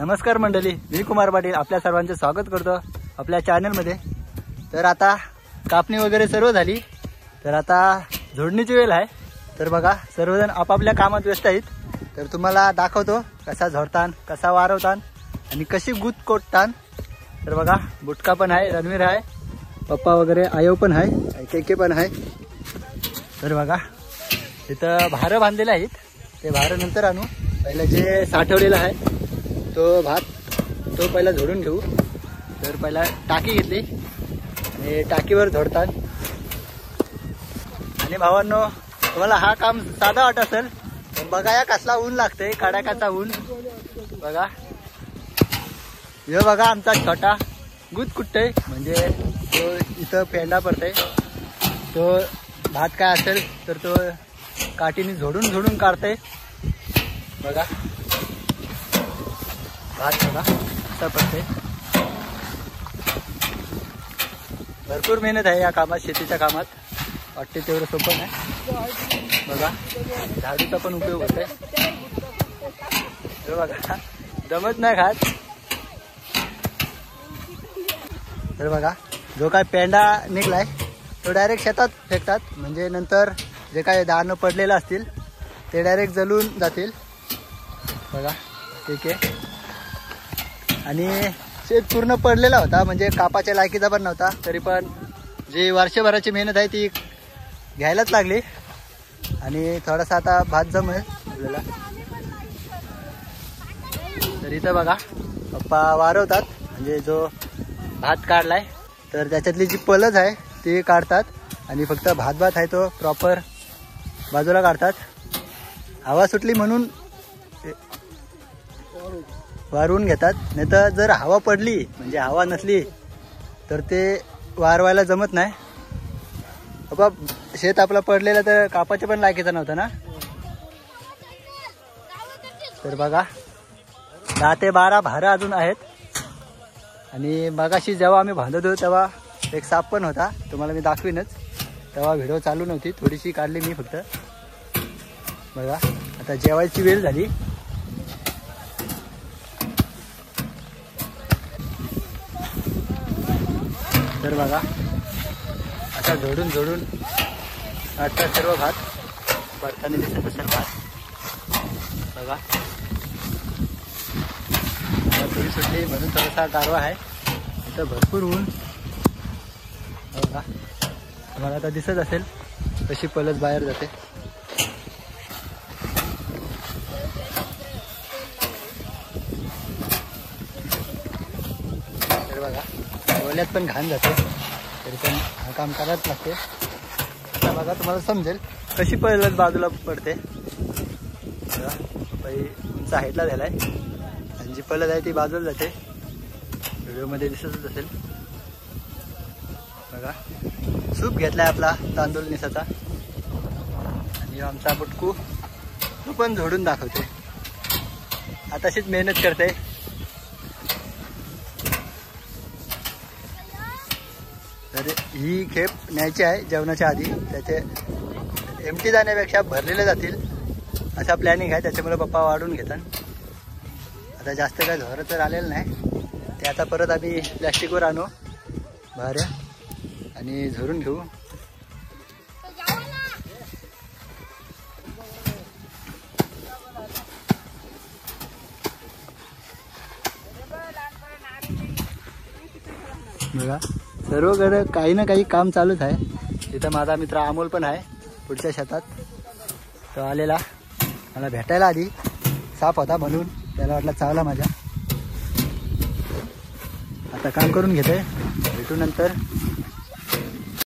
नमस्कार मंडळी, मी कुमार पाटील आपल्या सर्वांचे स्वागत करतो आपल्या चॅनलमध्ये। तर आता कापणी वगैरे सर्व झाली, तर आता झोडणीची वेळ आहे। तर बघा सर्वजण आपापल्या कामात व्यस्त आहेत। तर तुम्हाला दाखवतो कसा झोडतान, कसा वारवतान आणि कशी गुत कोटतान। तर बघा बुटका पण आहे, रणवीर आहे, पप्पा वगैरे आयो पण आहे, केके पण आहे। तर बघा इथं भार बांधलेले आहेत, ते भार नंतर आणू। पहिलं जे साठवलेलं आहे तो भात तो पहिला झोडून घेऊ। तर पहिला टाकी घेतली आणि टाकीवर झोडतात। आणि भावांनो तुम्हाला हा काम साधा वाटत असेल, पण बघा या कसला ऊन लागतंय, कडाक्याचा ऊन। बघा हे बघा आमचा छोटा गुत कुटतंय, म्हणजे तो इथं पेंडा पडतंय। तो भात काय असेल तर तो काठीने झोडून झोडून काढतंय। बघा भात बघा असा पडतंय। भरपूर मेहनत आहे या कामात, शेतीच्या कामात। वाटते तेवढं सोपं नाही। बघा झाडूचा पण उपयोग होतोय। तर बघा दमत नाही खात। तर बघा जो काय पेंडा निघलाय तो डायरेक्ट शेतात फेकतात, म्हणजे नंतर जे काय दाणं पडलेलं असतील ते डायरेक्ट जळून जातील। बघा ठीक आहे। आणि शेत पूर्ण पडलेला होता, म्हणजे कापाच्या लायकीचा पण नव्हता, तरी पण जी वर्षभराची मेहनत आहे ती घ्यायलाच लागली। आणि थोडासा आता भात जमेल आपल्याला। तर इथं बघा पप्पा वारवतात, म्हणजे जो भात काढलाय तर त्याच्यातली जी पलज आहे ती काढतात आणि फक्त भात आहे तो प्रॉपर बाजूला काढतात। हवा सुटली म्हणून वारवून घेतात, नाही तर जर हवा पडली म्हणजे हवा नसली तर ते वारवायला जमत नाही। बाबा शेत आपलं पडलेलं तर कापाच्या पण लायकीचा नव्हता ना। तर बघा 10 ते 12 भारं अजून आहेत। आणि मगाशी जेव्हा आम्ही बांधत होतो तेव्हा एक साप पण होता, तुम्हाला मी दाखवीनच। तेव्हा व्हिडिओ चालू नव्हती, थोडीशी काढली मी फक्त। बघा आता जेवायची वेळ झाली। तर बघा आता झोडून झोडून आता सर्व भात पडताना दिसत असेल भात। बघा थोडी सुटली म्हणून थोडासा गारवा आहे, इथं भरपूर ऊन। बघा तुम्हाला आता दिसत असेल कशी पलस बाहेर जाते। तर बघा ओल्यात पण घाण जाते, तरी पण हा काम करायच लागते। आता बघा तुम्हाला समजेल कशी पलस बाजूला पडते। बघा पपई उंच हाईटला झालाय आणि जी पलस आहे ती बाजूला जाते, व्हिडिओमध्ये दिसतच असेल। बघा सूप घेतलाय आपला तांदूळ निसाचा, आणि आमचा बुटकू तो पण झोडून दाखवते। आताशीच मेहनत करते। तर ही खेप न्यायची आहे जेवणाच्या आधी, त्याचे एमटी जाण्यापेक्षा भरलेले जातील असा प्लॅनिंग आहे, त्याच्यामुळे पप्पा वाढून घेतात। आता जास्त काय झोर तर आलेलं नाही, ते आता परत आम्ही प्लॅस्टिकवर आणू भाऱ्या आणि झोरून घेऊ। बघा सर्वकडे काही ना काही काम चालूच आहे। तिथं माझा मित्र अमोल पण आहे पुढच्या शेतात, तो आलेला मला भेटायला। आधी साप होता म्हणून त्याला वाटला चावला माझ्या। आता काम करून घेतोय, भेटू नंतर।